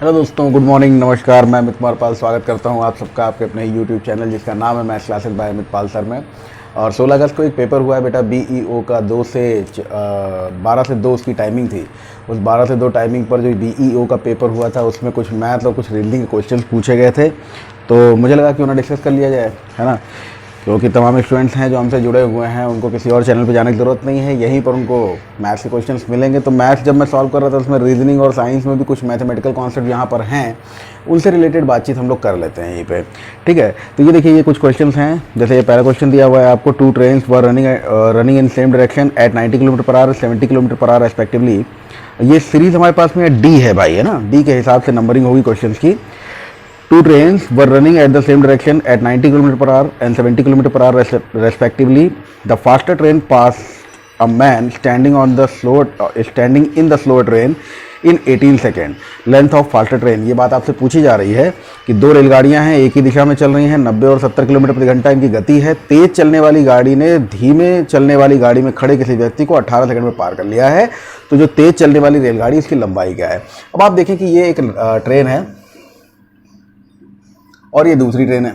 Hello दोस्तों, good morning, नमस्कार। मैं अमित कुमार पाल स्वागत करता हूं आप सबका आपके अपने यूट्यूब चैनल जिसका नाम है मैथ्स क्लासेस बाय अमित पाल सर में। और 16 अगस्त को एक पेपर हुआ है बेटा बीईओ का 12 से 2 उसकी टाइमिंग थी। उस 12 से 2 टाइमिंग पर जो बीईओ का पेपर हुआ था उसमें कुछ मैथ और कुछ रीजनिंग के क्वेश्चन पूछे गए थे, तो मुझे लगा क्यों ना डिस्कस कर लिया जाए, है ना। क्योंकि तमाम स्टूडेंट्स हैं जो हमसे जुड़े हुए हैं, उनको किसी और चैनल पे जाने की ज़रूरत नहीं है, यहीं पर उनको मैथ्स के क्वेश्चंस मिलेंगे। तो मैथ्स जब मैं सॉल्व कर रहा था उसमें रीजनिंग और साइंस में भी कुछ मैथमेटिकल कॉन्सेप्ट यहाँ पर हैं, उनसे रिलेटेड बातचीत हम लोग कर लेते हैं यहीं पे, ठीक है। तो ये देखिए, ये कुछ क्वेश्चंस हैं। जैसे ये पहला क्वेश्चन दिया हुआ है आपको, 2 trains were running in same direction at 90 kilometre per hour 70 kilometre per hour respectively. ये सीरीज हमारे पास में डी है भाई, है ना। डी के हिसाब से नंबरिंग होगी क्वेश्चन की। 2 trains were running at the same direction at 90 km per hour and 70 km per hour respectively. The faster train passed a man standing in the slower train in 18 seconds. Length of faster train. ये बात आपसे पूछी जा रही है कि 2 रेलगाड़ियां हैं, एक ही दिशा में चल रही हैं, 90 और 70 किलोमीटर प्रति घंटा इनकी गति है। तेज चलने वाली गाड़ी ने धीमे चलने वाली गाड़ी में खड़े किसी व्यक्ति को 18 सेकंड में पार कर लिया है। तो जो तेज चलने वाली रेलगाड़ी, इसकी लंबाई क्या है। अब आप देखें कि ये एक ट्रेन है और ये दूसरी ट्रेन है।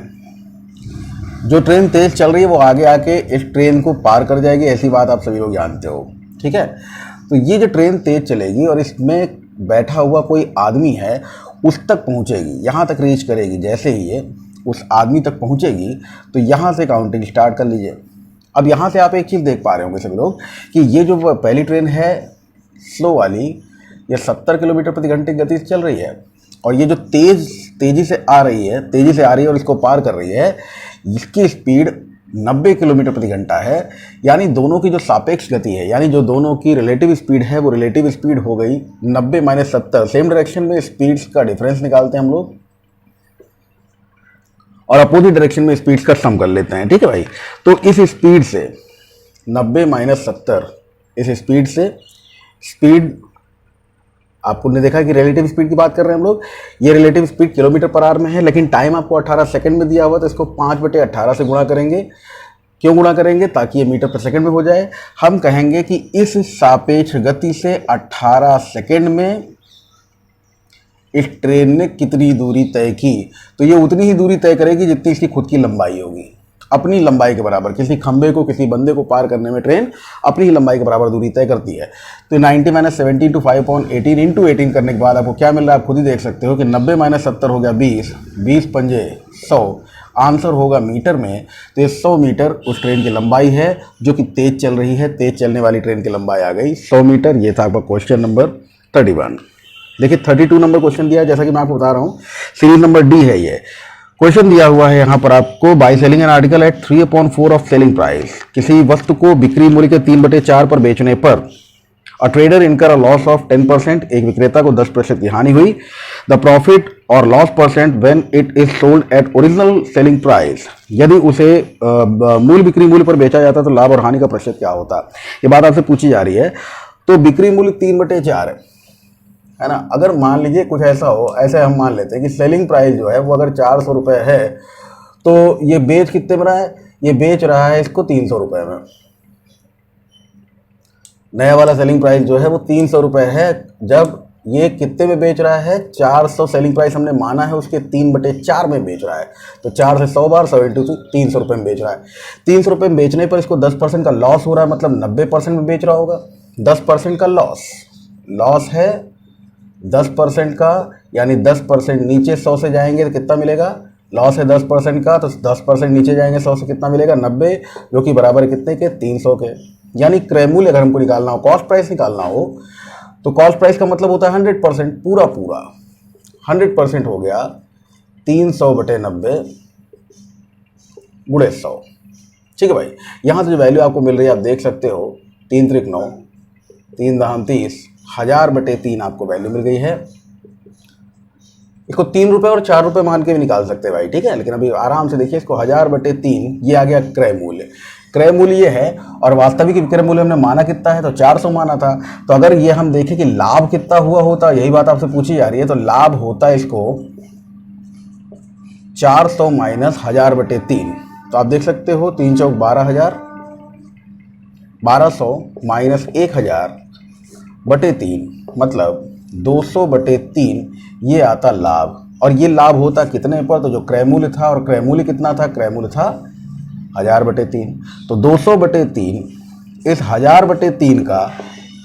जो ट्रेन तेज चल रही है वो आगे आके इस ट्रेन को पार कर जाएगी, ऐसी बात आप सभी लोग जानते हो, ठीक है। तो ये जो ट्रेन तेज चलेगी और इसमें बैठा हुआ कोई आदमी है, उस तक पहुंचेगी, यहाँ तक रीच करेगी। जैसे ही ये उस आदमी तक पहुंचेगी तो यहाँ से काउंटिंग स्टार्ट कर लीजिए। अब यहाँ से आप एक चीज़ देख पा रहे होंगे सभी लोग कि ये जो पहली ट्रेन है स्लो वाली, ये 70 किलोमीटर प्रति घंटे की गति से चल रही है, और ये जो तेजी से आ रही है और इसको पार कर रही है, इसकी स्पीड 90 किलोमीटर प्रति घंटा है। यानी दोनों की जो सापेक्ष गति है, यानी जो दोनों की रिलेटिव स्पीड है, वो रिलेटिव स्पीड हो गई 90 - 70। सेम डायरेक्शन में स्पीड्स का डिफरेंस निकालते हैं हम लोग और अपोजिट डायरेक्शन में स्पीड्स का सम कर लेते हैं, ठीक है भाई। तो इस स्पीड से 90 - 70, इस स्पीड से स्पीड आपको ने देखा कि रिलेटिव स्पीड की बात कर रहे हैं हम लोग। ये relative speed kilometre per hour में है, लेकिन टाइम आपको 18 सेकंड में दिया हुआ, तो इसको 5/18 से गुणा करेंगे। क्यों गुणा करेंगे? ताकि ये मीटर पर सेकंड में हो जाए। हम कहेंगे कि इस सापेक्ष गति से 18 सेकंड में इस ट्रेन ने कितनी दूरी तय की। तो ये उतनी ही दूरी तय करेगी जितनी इसकी खुद की लंबाई होगी, अपनी लंबाई के बराबर। किसी खंबे को, किसी बंदे को पार करने में ट्रेन अपनी ही लंबाई के बराबर दूरी तय करती है। तो 90 - 70 × 5/18 × 18 करने के बाद आपको क्या मिल रहा है, आप खुद ही देख सकते हो कि 90 - 70 हो गया 20, 20 × 5 = 100। आंसर होगा मीटर में। तो ये 100 मीटर उस ट्रेन की लंबाई है जो कि तेज चल रही है। तेज चलने वाली ट्रेन की लंबाई आ गई 100 मीटर। ये था आपका क्वेश्चन नंबर 31। देखिए 32 नंबर क्वेश्चन दिया है, जैसा कि मैं आपको बता रहा हूँ, सीरीज नंबर डी है ये। क्वेश्चन दिया हुआ है यहाँ पर आपको, by selling an article at 3/4 of selling price. किसी वस्तु को बिक्री मूल्य के 3/4 पर बेचने पर अ ट्रेडर इनकर अ लॉस ऑफ 10%, एक विक्रेता को 10% की हानि हुई। द प्रॉफिट और loss percent when it is sold at original selling price. यदि उसे मूल बिक्री मूल्य पर बेचा जाता तो लाभ और हानि का प्रतिशत क्या होता। ये बात आपसे पूछी जा रही है। तो बिक्री मूल्य 3/4 है ना। अगर मान लीजिए कुछ ऐसा हो, ऐसे हम मान लेते हैं कि सेलिंग प्राइस जो है वो अगर 400 रुपये है, तो ये बेच कितने में रहा है, ये बेच रहा है इसको 300 रुपये में। नया वाला सेलिंग प्राइस जो है वो 300 रुपये है, जब ये कितने में बेच रहा है, 400 सेलिंग प्राइस हमने माना है, उसके 3/4 में बेच रहा है। तो 4 से 100 बार 100 × 300 रुपये में बेच रहा है। 300 रुपये में बेचने पर इसको 10% का लॉस हो रहा है, मतलब 90% में बेच रहा होगा। 10% का लॉस है 10% का, यानी 10% नीचे 100 से जाएंगे तो कितना मिलेगा, लॉस है 10% का, तो 10% नीचे जाएंगे 100 से कितना मिलेगा, 90, जो कि बराबर है कितने के, 300 के। यानी क्रय मूल्य अगर हमको निकालना हो, कॉस्ट प्राइस निकालना हो, तो कॉस्ट प्राइस का मतलब होता है 100%, पूरा 100% हो गया 300/90 × 100। ठीक है भाई। यहाँ से जो वैल्यू आपको मिल रही है आप देख सकते हो, 3 × 3 = 9, 3 × 30, 1000/3 आपको वैल्यू मिल गई है। इसको 3 रुपये और 4 रुपये मान के भी निकाल सकते हैं भाई, ठीक है। लेकिन अभी आराम से देखिए, इसको 1000/3 ये आ गया क्रय मूल्य। क्रय मूल्य ये है, और वास्तविक विक्रय मूल्य हमने माना कितना है, तो 400 माना था। तो अगर ये हम देखें कि लाभ कितना हुआ होता, यही बात आपसे पूछी जा रही है, तो लाभ होता है इसको 400 - 1000/3। तो आप देख सकते हो 3 × 4 = 12,000, 1200 - 1000/3 मतलब 200/3 ये आता लाभ, और ये लाभ होता कितने पर, तो जो क्रय मूल्य था, और क्रय मूल्य कितना था, क्रय मूल्य था 1000/3। तो 200/3 इस 1000/3 का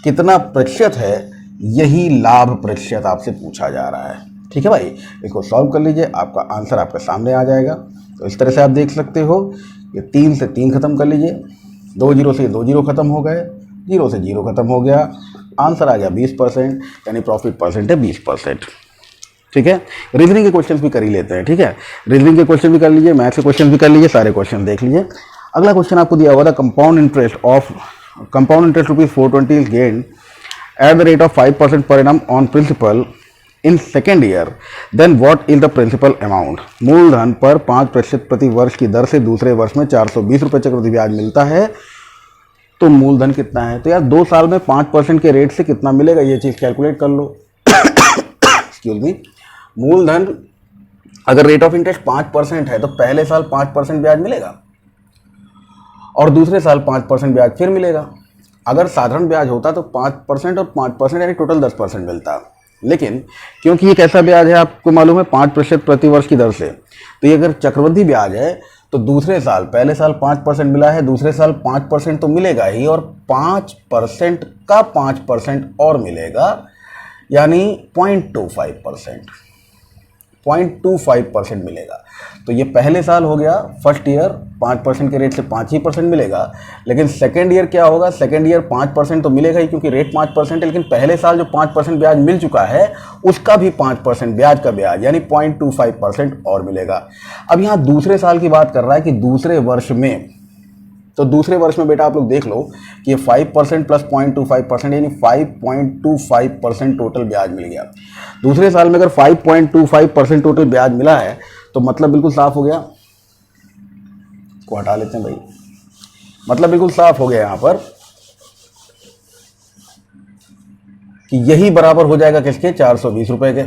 कितना प्रतिशत है, यही लाभ प्रतिशत आपसे पूछा जा रहा है। ठीक है भाई, इसको सॉल्व कर लीजिए, आपका आंसर आपके सामने आ जाएगा। तो इस तरह से आप देख सकते हो, ये 3 से 3 खत्म कर लीजिए, 2 जीरो से 2 जीरो खत्म हो गए, 0 से 0 खत्म हो गया, आंसर आ गया 20%, यानी प्रॉफिट परसेंट है 20%। ठीक है, रीजनिंग के क्वेश्चंस भी कर ही लेते हैं। ठीक है, रीजनिंग के क्वेश्चन भी कर लीजिए, मैथ्स के क्वेश्चन भी कर लीजिए, सारे क्वेश्चन देख लीजिए। अगला क्वेश्चन आपको दिया हुआ था, compound interest ₹420 is gain at the rate of 5% per annum on principal in second year, then what is the principal amount. मूलधन पर 5% प्रति वर्ष की दर से दूसरे वर्ष में 420 रुपये चक्रवृद्धि ब्याज मिलता है, तो मूलधन कितना है। तो यार 2 साल में 5% के रेट से कितना मिलेगा, ये चीज़ कैलकुलेट कर लो। एक्सक्यूज मी, मूलधन अगर रेट ऑफ इंटरेस्ट 5% है तो पहले साल 5% ब्याज मिलेगा और दूसरे साल 5% ब्याज फिर मिलेगा। अगर साधारण ब्याज होता तो 5% और 5% यानी टोटल 10% मिलता, लेकिन क्योंकि ये कैसा ब्याज है आपको मालूम है, 5% प्रति वर्ष की दर से, तो ये अगर चक्रवृद्धि ब्याज है तो दूसरे साल, पहले साल 5% मिला है, दूसरे साल 5% तो मिलेगा ही, और 5% का 5% और मिलेगा, यानी 0.25% मिलेगा। तो ये पहले साल हो गया, फर्स्ट ईयर 5% के रेट से 5% मिलेगा, लेकिन सेकेंड ईयर क्या होगा, सेकेंड ईयर 5% तो मिलेगा ही क्योंकि रेट 5% है, लेकिन पहले साल जो 5% ब्याज मिल चुका है उसका भी 5% ब्याज का ब्याज, यानी 0.25% और मिलेगा। अब यहाँ दूसरे साल की बात कर रहा है कि दूसरे वर्ष में, तो दूसरे वर्ष में बेटा आप लोग देख लो कि ये 5% प्लस 0.25% यानी 5.25% टोटल ब्याज मिल गया। दूसरे साल में अगर 5.25% टोटल ब्याज मिला है तो मतलब बिल्कुल साफ हो गया, को हटा लेते हैं भाई, मतलब बिल्कुल साफ हो गया यहाँ पर कि यही बराबर हो जाएगा किसके, 420 रुपए के।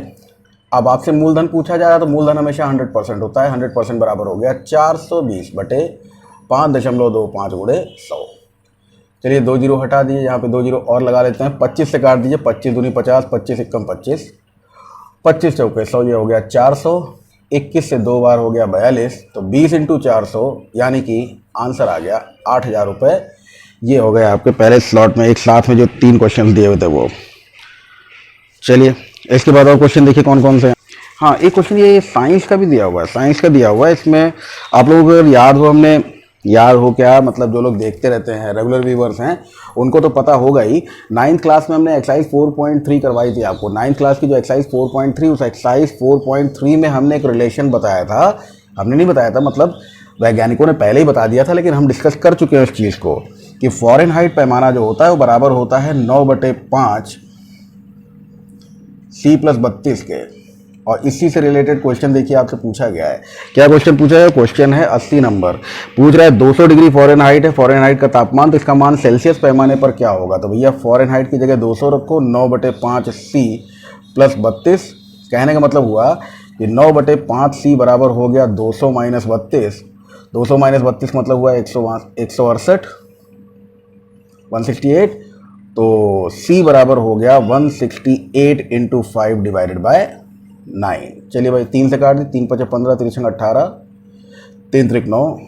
अब आपसे मूलधन पूछा जा रहा है तो मूलधन हमेशा 100% होता है, 100% बराबर हो गया 420/5.25 गुणे 100। चलिए 2 जीरो हटा दीजिए, यहाँ पे 2 जीरो और लगा लेते हैं, 25 से काट दीजिए, 25 दूनी 50, 25 एकम 25, 25 चौके 100, ये हो गया 400, 21 से 2 बार हो गया 42, तो 20 × 400 यानी कि आंसर आ गया 8000 रुपये। ये हो गया आपके पहले स्लॉट में, एक साथ में जो 3 क्वेश्चन दिए हुए थे वो। चलिए इसके बाद और क्वेश्चन देखिए कौन कौन से हैं। हाँ, एक क्वेश्चन ये साइंस का भी दिया हुआ है, साइंस का दिया हुआ है। इसमें आप लोगों को अगर याद हो, हमने याद हो क्या, मतलब जो लोग देखते रहते हैं, रेगुलर व्यूवर्स हैं, उनको तो पता होगा ही। 9th क्लास में हमने एक्सरसाइज 4.3 करवाई थी आपको। 9th क्लास की जो एक्सरसाइज 4.3, उस एक्सरसाइज 4.3 में हमने एक रिलेशन बताया था, हमने नहीं बताया था मतलब वैज्ञानिकों ने पहले ही बता दिया था, लेकिन हम डिस्कस कर चुके हैं उस चीज़ को कि फ़ारेनहाइट पैमाना जो होता है वो बराबर होता है 9/5 C + 32 के। और इसी से रिलेटेड क्वेश्चन देखिए आपसे पूछा गया है। क्या क्वेश्चन पूछा है, क्वेश्चन है 80 नंबर, पूछ रहा है 200 डिग्री फ़ारेनहाइट है, फ़ारेनहाइट का तापमान, तो इसका मान सेल्सियस पैमाने पर क्या होगा। तो भैया फ़ारेनहाइट की जगह 200 रखो, 9/5 C + 32, कहने का मतलब हुआ कि 9/5 C बराबर हो गया 200 - 32, 200 - 32 मतलब हुआ 168, 168, तो C बराबर हो गया 168 × 5 / 9। चलिए भाई 3 से काट दी, 3 × 5 = 15, 3 × 18, 3 × 3 = 9,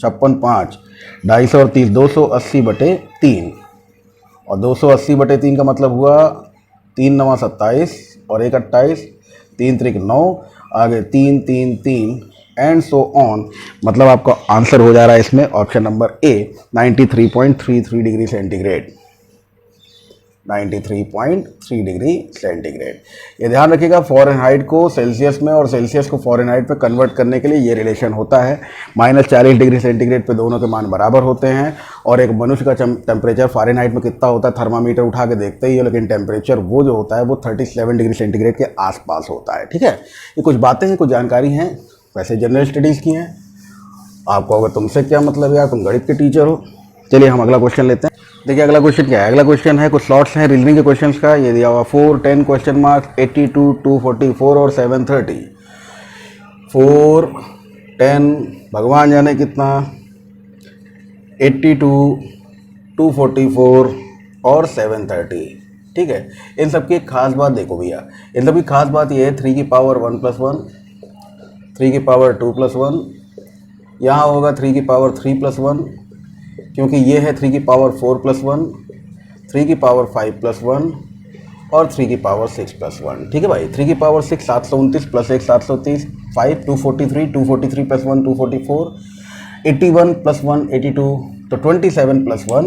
56, 5, 250 और 30, 280/3, और 280/3 का मतलब हुआ 3 × 9 = 27 और 1 = 28, 3 × 3 = 9, आगे 3, 3, 3 एंड सो ऑन। मतलब आपका आंसर हो जा रहा है इसमें option number A, 93.33 degree centigrade, 93.3 degree centigrade. ये ध्यान रखिएगा, फ़ारेनहाइट को सेल्सियस में और सेल्सियस को फ़ारेनहाइट में कन्वर्ट करने के लिए ये रिलेशन होता है। -40 डिग्री सेंटीग्रेड पे दोनों के मान बराबर होते हैं। और एक मनुष्य का टेम्परेचर फ़ारेनहाइट में कितना होता है, थर्मामीटर उठा के देखते ही है, लेकिन टेम्परेचर वो जो होता है वो 37 डिग्री सेंटीग्रेड के आसपास होता है। ठीक है, ये कुछ बातें हैं, कुछ जानकारी हैं, वैसे जनरल स्टडीज़ की हैं। आपको अगर तुमसे क्या मतलब यार, तुम गणित के टीचर हो। चलिए हम अगला क्वेश्चन लेते हैं। देखिए अगला क्वेश्चन क्या है, अगला क्वेश्चन है, कुछ स्लॉट्स हैं रीजनिंग के क्वेश्चंस का। ये दिया हुआ 4, 10 क्वेश्चन मार्क्स, 82, 244 और 730। 4, 10 भगवान जाने कितना, 82, 244 और 730। ठीक है। इन सब की एक खास बात देखो भैया, इन सब की खास बात ये है 3 की पावर 1 + 1, 3 की पावर 2 + 1, यहाँ होगा 3 की पावर 3 + 1, क्योंकि ये है 3 की पावर 4 + 1, 3 की पावर 5 + 1 और 3 की पावर 6 + 1। ठीक है भाई, 3 की पावर 6 729 + 1 730, 5 243, 243 + 1 244, 81 + 1 82, तो 27 + 1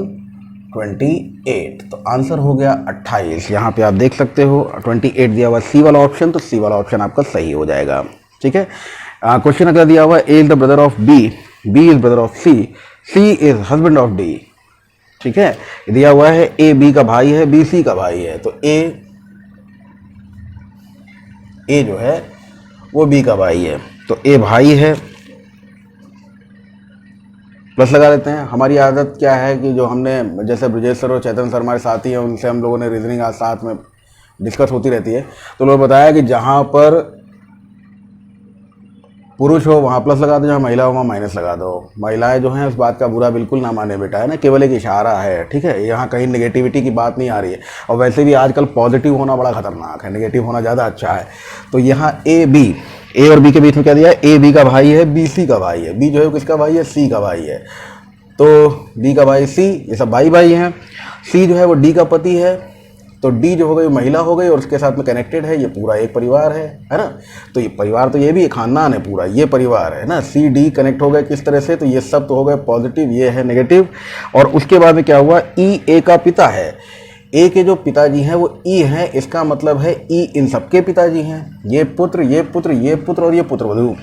28। तो आंसर हो गया 28। यहाँ पे आप देख सकते हो 28 दिया हुआ सी वाला ऑप्शन, तो सी वाला ऑप्शन आपका सही हो जाएगा। ठीक है। क्वेश्चन अगला दिया हुआ A is the brother of B, B is brother of C, C is husband of D. ठीक है, दिया हुआ है ए बी का भाई है, बी सी का भाई है, तो ए जो है वो बी का भाई है, तो ए भाई है, प्लस लगा देते हैं। हमारी आदत क्या है कि जो हमने जैसे ब्रजेश सर और चैतन सर हमारे साथी हैं, उनसे हम लोगों ने रीजनिंग आज साथ में डिस्कस होती रहती है, तो उन्होंने बताया कि जहाँ पर पुरुष हो वहाँ प्लस लगा दो, जहाँ महिला हो वहाँ माइनस लगा दो। महिलाएं जो हैं उस बात का बुरा बिल्कुल ना माने बेटा, है ना, केवल एक इशारा है। ठीक है, यहाँ कहीं नेगेटिविटी की बात नहीं आ रही है, और वैसे भी आजकल पॉजिटिव होना बड़ा खतरनाक है, नेगेटिव होना ज़्यादा अच्छा है। तो यहाँ ए बी, ए और बी के बीच में क्या दिया है, ए बी का भाई है, बी सी का भाई है, बी जो है किसका भाई है, सी का भाई है, तो बी का भाई सी, ये सब भाई भाई हैं। सी जो है वो डी का पति है, तो डी जो हो गई महिला हो गई और उसके साथ में कनेक्टेड है, ये पूरा एक परिवार है ना। तो ये परिवार तो ये भी एक खानदान है, पूरा ये परिवार है ना। सी डी कनेक्ट हो गए किस तरह से, तो ये सब तो हो गए पॉजिटिव, ये है नेगेटिव। और उसके बाद में क्या हुआ, ई ए का पिता है, ए के जो पिताजी हैं वो ई हैं, इसका मतलब है ई इन सबके पिताजी हैं, ये पुत्र ये पुत्र ये पुत्र और ये पुत्रवधू।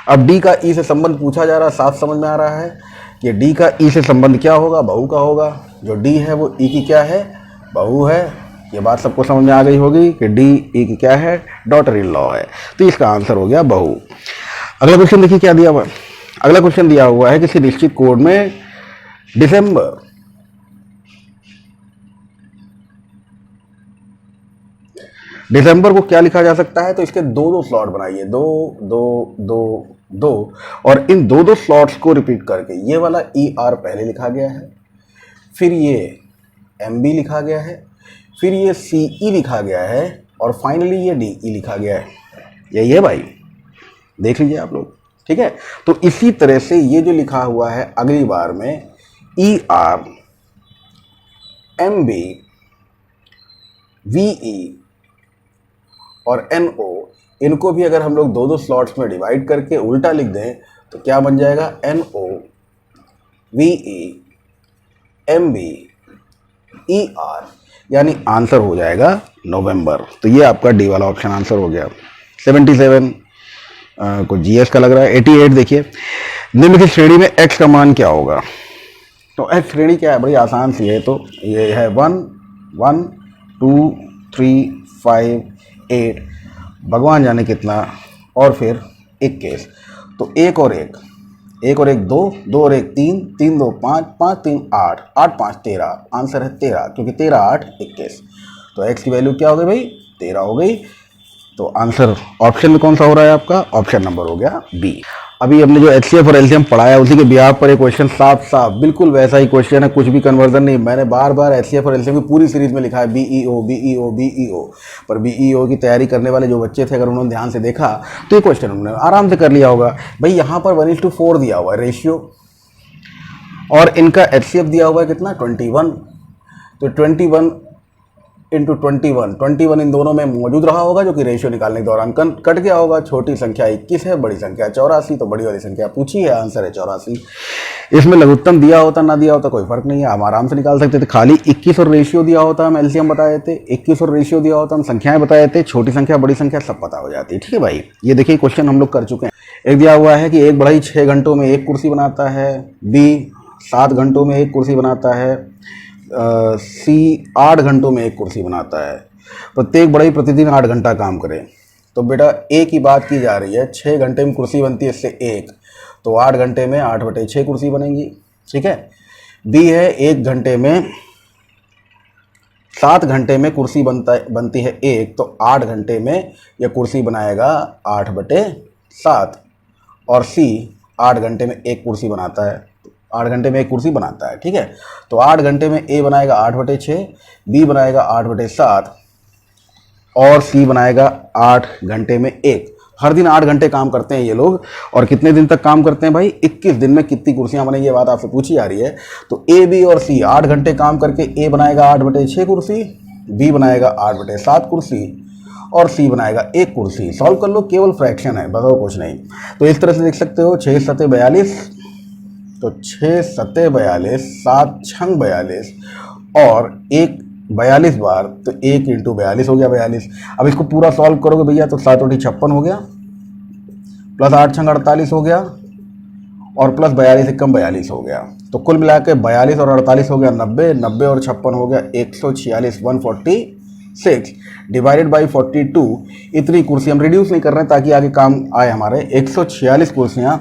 अब डी का ई से संबंध पूछा जा रहा है, साफ समझ में आ रहा है कि डी का ई से संबंध क्या होगा, बहू का होगा। जो डी है वो ई की क्या है, बहू है। ये बात सबको समझ में आ गई होगी कि डी ई की क्या है, डॉटर इन लॉ है, तो इसका आंसर हो गया बहू। अगला क्वेश्चन देखिए क्या दिया हुआ है। अगला क्वेश्चन दिया हुआ है किसी निश्चित कोड में दिसंबर को क्या लिखा जा सकता है, तो इसके दो दो स्लॉट बनाइए, दो दो दो दो, और इन दो दो स्लॉट्स को रिपीट करके ये वाला ई आर पहले लिखा गया है, फिर ये एम बी लिखा गया है, फिर ये सी ई लिखा गया है, और फाइनली ये डी ई लिखा गया है। यही है भाई, देख लीजिए आप लोग। ठीक है, तो इसी तरह से ये जो लिखा हुआ है अगली बार में E R M B V E और एन ओ, इनको भी अगर हम लोग दो दो स्लॉट्स में डिवाइड करके उल्टा लिख दें तो क्या बन जाएगा, N O V E M B E R, यानी आंसर हो जाएगा नवंबर। तो ये आपका डी वाला ऑप्शन आंसर हो गया। 77 को जीएस का लग रहा है। 88 देखिए, निम्नलिखित श्रेणी में एक्स का मान क्या होगा। तो एक्स श्रेणी क्या है, बड़ी आसान सी है। तो ये है 1 1 2 3 5 8, भगवान जाने कितना, और फिर 21। तो एक और एक 2, 2 और 1 3, 3 2 5, 5 3 8, 8 5 13, आंसर है 13, क्योंकि 13 8 21। तो एक्स की वैल्यू क्या हो गई भाई, 13 हो गई। तो आंसर ऑप्शन में कौन सा हो रहा है आपका, ऑप्शन नंबर हो गया बी। अभी हमने जो एचसीएफ और एलसीएम पढ़ाया उसी के बिहाफ पर एक क्वेश्चन साफ साफ बिल्कुल वैसा ही क्वेश्चन है, कुछ भी कन्वर्जन नहीं। मैंने बार बार एचसीएफ और एलसीएम की पूरी सीरीज में लिखा है बीईओ बीईओ बीईओ, पर बीईओ की तैयारी करने वाले जो बच्चे थे अगर उन्होंने ध्यान से देखा तो ये क्वेश्चन उन्होंने आराम से कर लिया होगा। भाई यहाँ पर 1:4 दिया हुआ है रेशियो, और इनका एचसीएफ दिया हुआ है कितना 21, तो 21 इंटू 21 इन दोनों में मौजूद रहा होगा, जो कि रेशियो निकालने के दौरान कट गया होगा। छोटी संख्या 21 है, बड़ी संख्या 84, तो बड़ी वाली संख्या पूछी है, आंसर है 84। इसमें लघुत्तम दिया होता ना दिया होता कोई फर्क नहीं है, हम आराम से निकाल सकते थे। खाली 21 और रेशियो दिया होता हम एलसीएम बताए थे, 21 और रेशियो दिया होता हम संख्याएं बताए थे, छोटी संख्या बड़ी संख्या सब पता हो जाती है। ठीक है भाई, ये देखिए क्वेश्चन हम लोग कर चुके हैं। एक दिया हुआ है कि एक बढ़ई 6 घंटों में एक कुर्सी बनाता है, बी 7 घंटों में एक कुर्सी बनाता है, सी 8 घंटों में एक कुर्सी बनाता है। प्रत्येक बढ़ई प्रतिदिन 8 घंटा काम करे। तो बेटा ए की बात की जा रही है, 6 घंटे में कुर्सी बनती है, इससे एक, तो 8 घंटे में 8/6 कुर्सी बनेंगी। ठीक है। बी है 1 घंटे में 7 घंटे में कुर्सी बनती है एक, तो 8 घंटे में यह कुर्सी बनाएगा 8/7, और सी 8 घंटे में एक कुर्सी बनाता है, 8 घंटे में एक कुर्सी बनाता है, ठीक है। तो 8 घंटे में ए बनाएगा 8/6, बी बनाएगा 8/7 और सी बनाएगा 8 घंटे में एक। हर दिन 8 घंटे काम करते हैं ये लोग। और कितने दिन तक काम करते हैं भाई? 21 दिन में कितनी कुर्सियां बनेंगी, ये बात आपसे पूछी जा रही है। तो ए, बी और सी 8 घंटे काम करके ए बनाएगा 8/6 कुर्सी, बी बनाएगा 8/7 कुर्सी और सी बनाएगा एक कुर्सी। सॉल्व कर लो, केवल फ्रैक्शन है, बताओ कुछ नहीं। तो इस तरह से देख सकते हो 6 सते 42, तो 6 सते 42, 7 छंग 42 और एक 42 बार, तो 1 × 42 हो गया 42। अब इसको पूरा सॉल्व करोगे भैया तो 7 × 56 हो गया, प्लस 8 छंग 48 हो गया और प्लस 42 × 42 हो गया। तो कुल मिला के 42 और 48 हो गया 90, 90 और 56 हो गया 146, 146 डिवाइडेड बाई 42। इतनी कुर्सी हम रिड्यूस नहीं कर रहे हैं ताकि आगे काम आए हमारे। 146 कुर्सियाँ,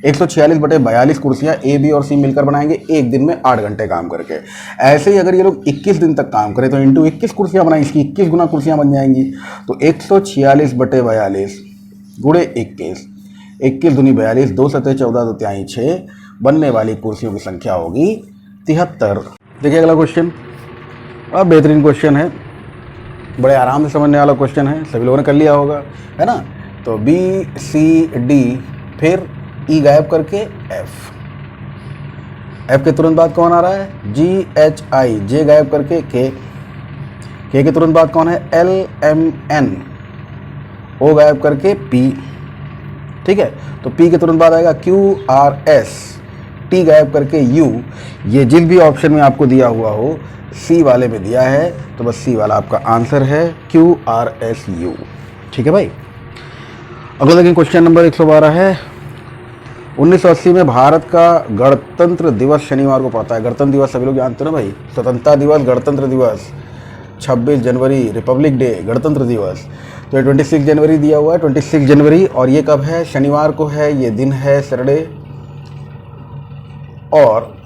146/42 कुर्सियाँ ए, बी और सी मिलकर बनाएंगे एक दिन में 8 घंटे काम करके। ऐसे ही अगर ये लोग 21 दिन तक काम करें तो इंटू 21 कुर्सियाँ बनाएंगे, इसकी 21 गुना कुर्सियाँ बन जाएंगी। तो 146/42 गुणे 21, 21 दूनी 42, 2 सते 14, 2 तिहाई 6, बनने वाली कुर्सियों की संख्या होगी 73। देखिए अगला क्वेश्चन, अब बेहतरीन क्वेश्चन है, बड़े आराम से समझने वाला क्वेश्चन है, सभी लोगों ने कर लिया होगा, है ना। तो बी, सी, डी, फिर ई गायब करके एफ, एफ के तुरंत बाद कौन आ रहा है? जी, एच, आई, जे गायब करके के के तुरंत बाद कौन है? एल, एम, एन, ओ गायब करके पी, ठीक है। तो पी के तुरंत बाद आएगा क्यू, आर, एस, टी गायब करके यू। ये जिस भी ऑप्शन में आपको दिया हुआ हो, सी वाले में दिया है तो बस सी वाला आपका आंसर है, क्यू, आर, एस, यू, ठीक है भाई। अगला देखिए क्वेश्चन नंबर 112 है, 1980 में भारत का गणतंत्र दिवस शनिवार को पड़ता है। गणतंत्र दिवस सभी लोग जानते हो ना भाई, स्वतंत्रता दिवस, गणतंत्र दिवस, 26 जनवरी रिपब्लिक डे, गणतंत्र दिवस। तो ये 26 जनवरी दिया हुआ है, 26 जनवरी, और ये कब है? शनिवार को है, ये दिन है सैटरडे। और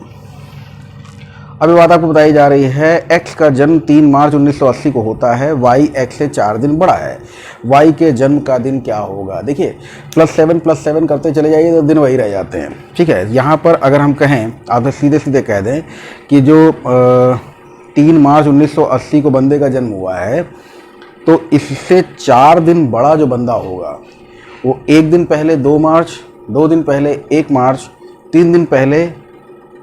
अभी बात आपको बताई जा रही है, एक्स का जन्म 3 मार्च 1980 को होता है, वाई एक्स से 4 दिन बड़ा है, वाई के जन्म का दिन क्या होगा? देखिए +7 करते चले जाइए तो दिन वही रह जाते हैं, ठीक है। यहाँ पर अगर हम कहें, आप सीधे सीधे कह दें कि जो 3 मार्च 1980 को बंदे का जन्म हुआ है, तो इससे 4 दिन बड़ा जो बंदा होगा वो 1 दिन पहले 2 मार्च, 2 दिन पहले 1 मार्च, 3 दिन पहले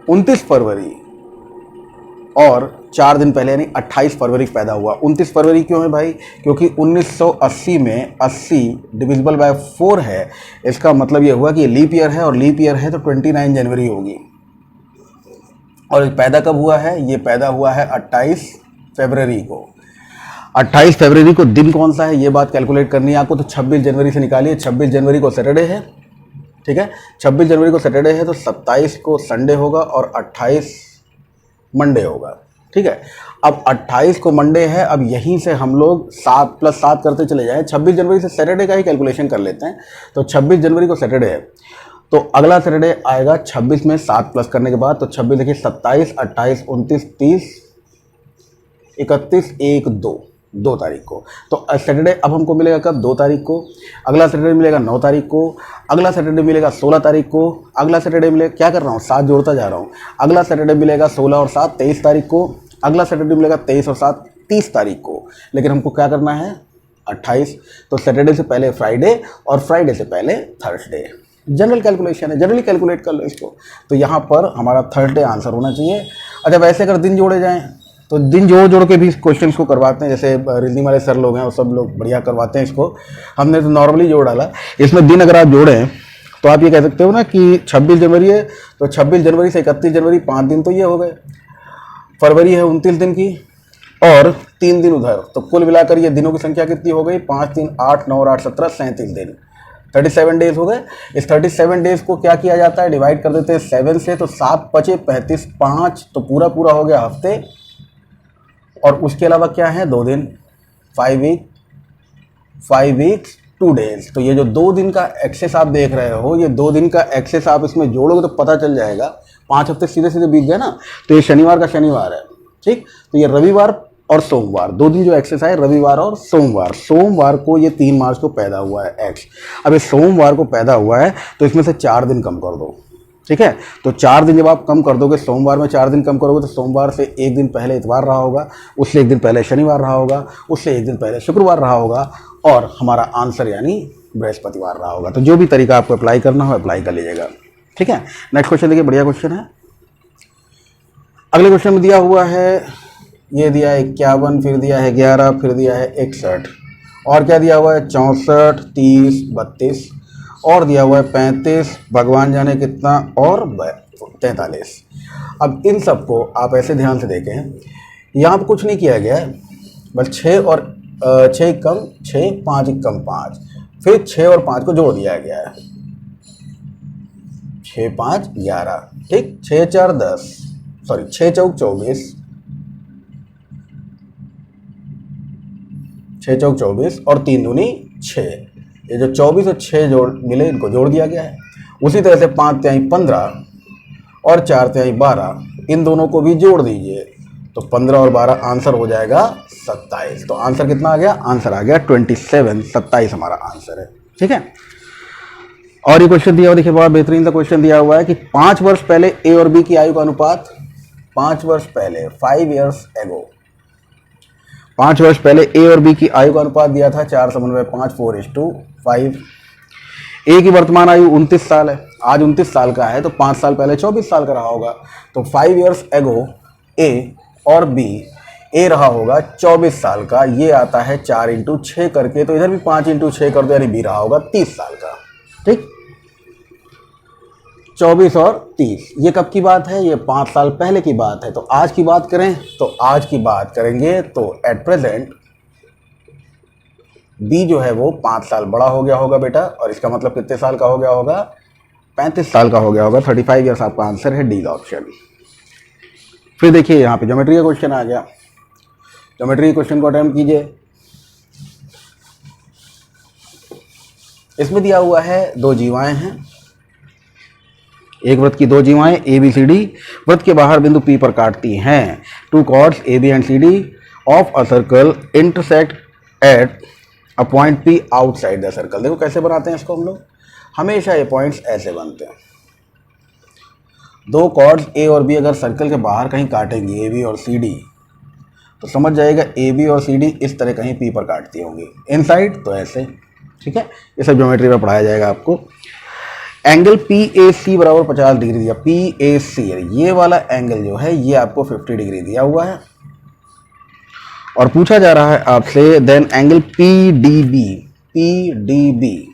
29 फरवरी और 4 दिन पहले यानी 28 फरवरी पैदा हुआ। 29 फरवरी क्यों है भाई? क्योंकि 1980 में 80 डिविजिबल बाय 4 है, इसका मतलब ये हुआ कि ये लीप ईयर है, और लीप ईयर है तो 29 जनवरी होगी। और पैदा कब हुआ है? ये पैदा हुआ है 28 फरवरी को। 28 फरवरी को दिन कौन सा है ये बात कैलकुलेट करनी है आपको, तो 26 जनवरी से निकालिए। 26 जनवरी को सैटरडे है, ठीक है। 26 जनवरी को सैटरडे है तो 27 को संडे होगा और 28 मंडे होगा, ठीक है। अब 28 को मंडे है, अब यहीं से हम लोग 7 + 7 करते चले जाएं। 26 जनवरी से सैटरडे का ही कैलकुलेशन कर लेते हैं। तो 26 जनवरी को सैटरडे है, तो अगला सैटरडे आएगा 26 में 7 प्लस करने के बाद, तो 26 देखिए 27, 28, 29, 30, 31, 1, 2 तारीख को। तो सैटरडे अब हमको मिलेगा कब? 2 तारीख को। अगला सैटरडे मिलेगा 9 तारीख को। अगला सैटरडे मिलेगा 16 तारीख को। अगला सैटरडे मिलेगा, क्या कर रहा हूँ, 7 जोड़ता जा रहा हूँ। अगला सैटरडे मिलेगा 16 और 7 23 तारीख को। अगला सैटरडे मिलेगा 23 और 7 30 तारीख को। लेकिन हमको क्या करना है? 28। तो सैटरडे से पहले फ्राइडे और फ्राइडे से पहले थर्सडे। जनरल कैलकुलेशन है, जनरली कैलकुलेट कर लो इसको। तो यहाँ पर हमारा थर्सडे आंसर होना चाहिए। अच्छा, वैसे अगर दिन जोड़े जाएँ तो दिन जोड़ के भी इस क्वेश्चन को करवाते हैं, जैसे रीजनिंग वाले सर लोग हैं वो सब लोग बढ़िया करवाते हैं इसको। हमने तो नॉर्मली जोड़ डाला। इसमें दिन अगर आप जोड़ें तो आप ये कह सकते हो ना कि 26 जनवरी है तो 26 जनवरी से 31 जनवरी 5 दिन तो ये हो गए। फरवरी है 29 दिन की और 3 दिन उधर, तो कुल मिलाकर ये दिनों की संख्या कितनी हो गई? 5, 3, 8, 9 और 8, 17, 37 दिन, 37 डेज हो गए। इस 37 डेज को क्या किया जाता है? डिवाइड कर देते हैं 7 से, तो 7 × 5 = 35, 5 तो पूरा हो गया हफ्ते। और उसके अलावा क्या है? 2 दिन, 5 वीक्स 2 डेज। तो ये जो 2 दिन का एक्सेस आप देख रहे हो, ये 2 दिन का एक्सेस आप इसमें जोड़ोगे तो पता चल जाएगा। 5 हफ्ते सीधे सीधे बीत गए ना। तो ये शनिवार का शनिवार है, ठीक। तो ये रविवार और सोमवार, 2 दिन जो एक्सेस आए, रविवार और सोमवार। सोमवार को ये 3 मार्च को पैदा हुआ है एक्स। अब ये सोमवार को पैदा हुआ है तो इसमें से 4 दिन कम कर दो, ठीक है। तो 4 दिन जब आप कम कर दोगे, सोमवार में 4 दिन कम करोगे तो सोमवार से एक दिन पहले इतवार रहा होगा, उससे एक दिन पहले शनिवार रहा होगा, उससे एक दिन पहले शुक्रवार रहा होगा, और हमारा आंसर यानी बृहस्पतिवार रहा होगा। तो जो भी तरीका आपको अप्लाई करना हो अप्लाई कर लीजिएगा, ठीक है। नेक्स्ट क्वेश्चन देखिए, बढ़िया क्वेश्चन है। अगले क्वेश्चन में दिया हुआ है, ये दिया है 51, फिर दिया है 11, फिर दिया है 61, और क्या दिया हुआ है 64, 30, 32, और दिया हुआ है 35, भगवान जाने कितना, और 43। अब इन सबको आप ऐसे ध्यान से देखें, यहाँ पर कुछ नहीं किया गया है, बस 6 और 6 कम 6, 5 कम 5, फिर 6 और 5 को जोड़ दिया गया है, 6, 5, 11, ठीक, 6, 4, 10, सॉरी 6 चौक 24, 6 चौक 24 और 3 दूनी 6। ये जो 24 और 6 जोड़ मिले इनको जोड़ दिया गया है। उसी तरह से 5 तिहाई 15 और 4 तिहाई 12, इन दोनों को भी जोड़ दीजिए तो 15 और 12 आंसर हो जाएगा 27। तो आंसर कितना आ गया, आंसर आ गया 27, 27 हमारा आंसर है, ठीक है। और ये क्वेश्चन दिया हुआ देखिए, बड़ा बेहतरीन सा क्वेश्चन दिया हुआ है कि 5 वर्ष पहले ए और बी की आयु का अनुपात, 5 वर्ष पहले 5 years ago, 5 वर्ष पहले ए और बी की आयु का अनुपात दिया था 4/5, 4:5। ए की वर्तमान आयु 29 साल है, आज 29 साल का है, तो 5 साल पहले 24 साल का रहा होगा। तो 5 years ago ए और बी, ए रहा होगा 24 साल का, ये आता है 4 × 6 करके, तो इधर भी 5 × 6 कर दो, यानी बी रहा होगा 30 साल का, ठीक। 24 और 30, ये कब की बात है, ये 5 साल पहले की बात है। तो आज की बात करें तो आज की बात करेंगे तो एट प्रेजेंट बी जो है वो 5 साल बड़ा हो गया होगा बेटा, और इसका मतलब कितने साल का हो गया होगा, 35 साल का हो गया होगा। 35 ईयर्स आपका आंसर है, डी ऑप्शन। फिर देखिए यहाँ पे ज्योमेट्री का क्वेश्चन आ गया, ज्योमेट्री क्वेश्चन को अटेम्प्ट कीजिए। इसमें दिया हुआ है 2 जीवाएं हैं, एक वृत्त की 2 जीवाएं ए बी सी डी वृत्त के बाहर बिंदु पी पर काटती हैं। 2 chords A B and C D of a circle intersect at a point P outside the circle. देखो कैसे बनाते हैं इसको हम लोग, हमेशा ये पॉइंट्स ऐसे बनते हैं। 2 chords ए और बी अगर सर्कल के बाहर कहीं काटेंगे, ए बी और सी डी, तो समझ जाएगा ए बी और सी डी इस तरह कहीं पी पर काटती होंगी, इनसाइड तो ऐसे, ठीक है। ये सब ज्योमेट्री में पढ़ाया जाएगा आपको। एंगल पी ए सी बराबर 50 डिग्री दिया, पी ए सी, ये वाला एंगल जो है ये आपको 50 डिग्री दिया हुआ है, और पूछा जा रहा है आपसे then angle P D B, P D B,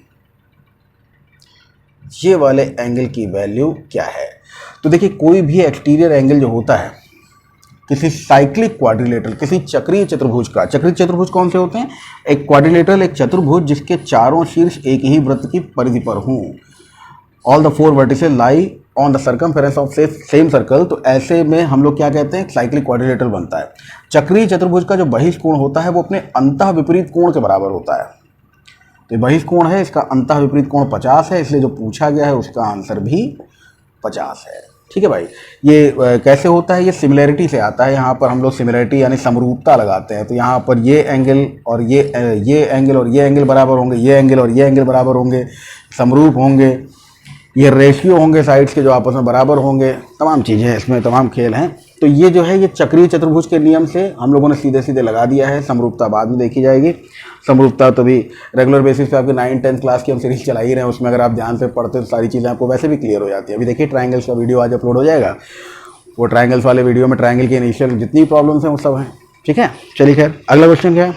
ये वाले एंगल की वैल्यू क्या है। तो देखिए कोई भी एक्सटीरियर एंगल जो होता है किसी साइक्लिक क्वाड्रिलेटरल, किसी चक्रीय चतुर्भुज का, चक्रीय चतुर्भुज कौन से होते हैं, एक क्वाड्रिलेटरल, एक चतुर्भुज जिसके चारों शीर्ष एक ही वृत्त की परिधि पर हों, all the 4 vertices lie on the circumference of same circle, तो ऐसे में हम लोग क्या कहते हैं, साइक्लिक क्वाड्रिलेटरल बनता है। चक्रीय चतुर्भुज का जो बहिष्कोण होता है वो अपने अंतः विपरीत कोण के बराबर होता है, तो बहिष्कोण है, इसका अंतः विपरीत कोण 50 है, इसलिए जो पूछा गया है उसका आंसर भी 50 है, ठीक है भाई। ये कैसे होता है, ये सिमिलैरिटी से आता है। यहाँ पर हम लोग सिमिलैरिटी यानी समरूपता लगाते हैं, तो यहाँ पर ये एंगल और ये एंगल और ये एंगल बराबर होंगे, ये एंगल और ये एंगल बराबर होंगे, समरूप होंगे, ये रेशियो होंगे साइड्स के जो आपस में बराबर होंगे, तमाम चीज़ें हैं इसमें, तमाम खेल हैं। तो ये जो है ये चक्रीय चतुर्भुज के नियम से हम लोगों ने सीधे सीधे लगा दिया है। समरूपता बाद में देखी जाएगी। समरूपता तो भी रेगुलर बेसिस पे आपकी 9th 10th क्लास की हम सीरीज चला ही रहे हैं, उसमें अगर आप ध्यान से पढ़ते तो सारी चीज़ें आपको वैसे भी क्लियर हो जाती है। अभी देखिए ट्रायंगल्स का वीडियो आज अपलोड हो जाएगा, वो ट्रायंगल्स वाले वीडियो में ट्रायंगल के इनिशियल जितनी प्रॉब्लम्स हैं वो सब हैं, ठीक है। चलिए खैर अगला क्वेश्चन क्या है,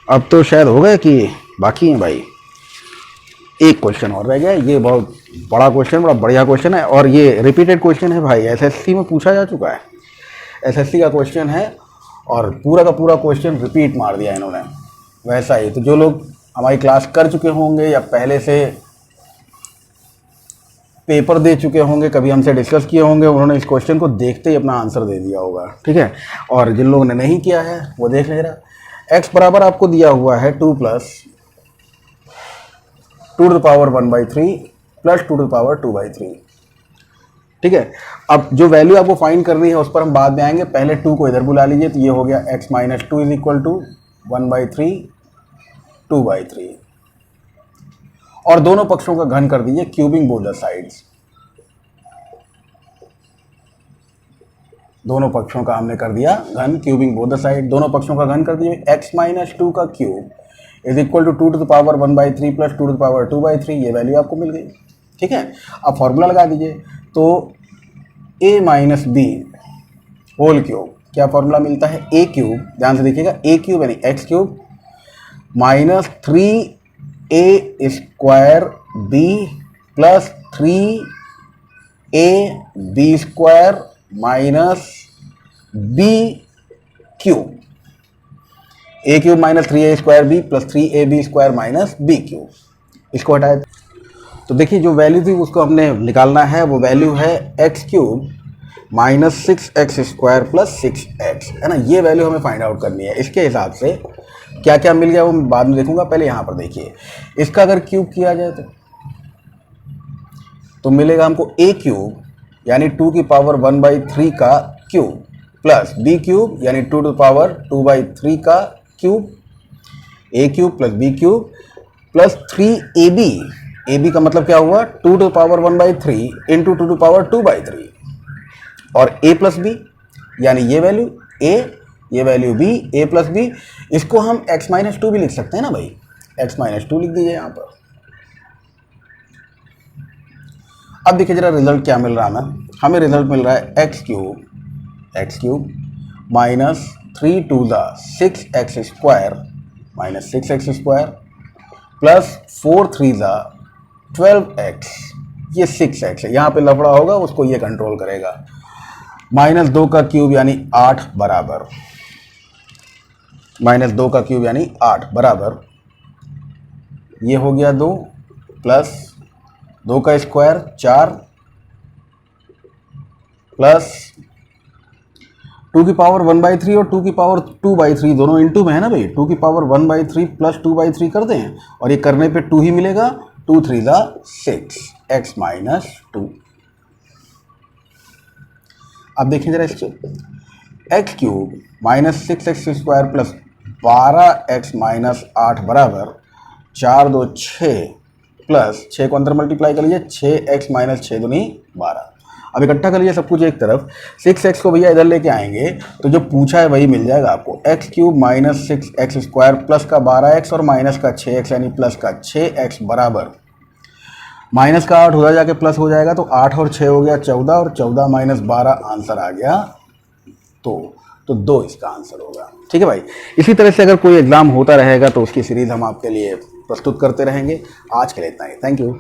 अब तो शायद हो गए कि बाकी हैं भाई, एक क्वेश्चन और रह गया। ये बहुत बड़ा क्वेश्चन, बड़ा बढ़िया क्वेश्चन है, और ये रिपीटेड क्वेश्चन है भाई, एसएससी में पूछा जा चुका है, एसएससी का क्वेश्चन है, और पूरा का पूरा क्वेश्चन रिपीट मार दिया इन्होंने वैसा ही। तो जो लोग हमारी क्लास कर चुके होंगे या पहले से पेपर दे चुके होंगे, कभी हमसे डिस्कस किए होंगे, उन्होंने इस क्वेश्चन को देखते ही अपना आंसर दे दिया होगा, ठीक है। और जिन लोगों ने नहीं किया है वो देख ले रहा। एक्स बराबर आपको दिया हुआ है 2 + 2 to the power 1/3 plus 2 to the power 2/3, ठीक है। अब जो वैल्यू आपको फाइंड करनी है उस पर हम बाद में आएंगे, पहले 2 को इधर बुला लीजिए, तो ये हो गया x - 2 = 1/3 2/3, और दोनों पक्षों का घन कर दीजिए, क्यूबिंग बोथ द साइड्स, दोनों पक्षों का हमने कर दिया घन, क्यूबिंग बोथ द साइड, दोनों पक्षों का घन कर दिए। x माइनस 2 का cube is equal to 2 to the power 1/3 plus 2 to the power 2/3, ये वैल्यू आपको मिल गई। ठीक है, अब फॉर्मूला लगा दीजिए। तो a minus B whole cube, क्या फॉर्मूला मिलता है, a क्यूब, ध्यान से देखिएगा, a क्यूब यानी x cube minus 3a square b plus 3ab square minus b cube, a cube minus 3a square b plus 3ab square minus b cube. इसको हटाए तो देखिए जो वैल्यू थी उसको हमने निकालना है, वो वैल्यू है x cube minus 6x square plus 6x, है ना, ये वैल्यू हमें फाइंड आउट करनी है। इसके हिसाब से क्या क्या मिल गया वो मैं बाद में देखूंगा, पहले यहाँ पर देखिए, इसका अगर क्यूब किया जाए तो मिलेगा हमको a क्यूब यानी 2 की पावर 1/3 का क्यूब प्लस b क्यूब यानी 2 टू द पावर 2/3 का cube, a cube plus b cube plus 3ab, ab का मतलब क्या हुआ 2 to the power 1/3 into 2 to the power 2/3, और a प्लस b यानी ये वैल्यू a, ये value b, a plus b, इसको हम x माइनस 2 भी लिख सकते हैं ना भाई, x माइनस 2 लिख दीजिए यहाँ पर। अब देखिए जरा रिजल्ट क्या मिल रहा है हमें रिजल्ट मिल रहा है x cube minus 3 to the 6x square minus 6x square plus 4 3 the 12x, ये 6x है, यहाँ पे लफड़ा होगा उसको ये कंट्रोल करेगा, माइनस 2 का क्यूब यानी 8 बराबर, माइनस 2 का क्यूब यानी 8 बराबर, ये हो गया 2 प्लस 2 का स्क्वायर 4 प्लस 2 की पावर 1/3 और 2 की पावर 2/3 दोनों इंटू में है ना भाई, 2 की पावर 1/3 प्लस 2/3 कर दें और ये करने पे 2 ही मिलेगा, 2 3 दा 6 x माइनस 2। अब देखें जरा इसको, x cube minus 6x square plus 12x minus 8 बराबर 4 2 6 प्लस 6 को अंदर मल्टीप्लाई कर लीजिए, 6x माइनस 6 दूनी 12। अब इकट्ठा कर लीजिए सब कुछ एक तरफ, 6x को भैया इधर लेके आएंगे तो जो पूछा है वही मिल जाएगा आपको, x cube minus 6x square plus का 12x और माइनस का 6x यानी प्लस का 6x बराबर, माइनस का 8 उधर जाके प्लस हो जाएगा तो 8 और 6 हो गया 14 और 14 माइनस 12 आंसर आ गया, तो 2 इसका आंसर होगा। ठीक है भाई, इसी तरह से अगर कोई एग्जाम होता रहेगा तो उसकी सीरीज हम आपके लिए प्रस्तुत करते रहेंगे। आज के लिए इतना ही, थैंक यू।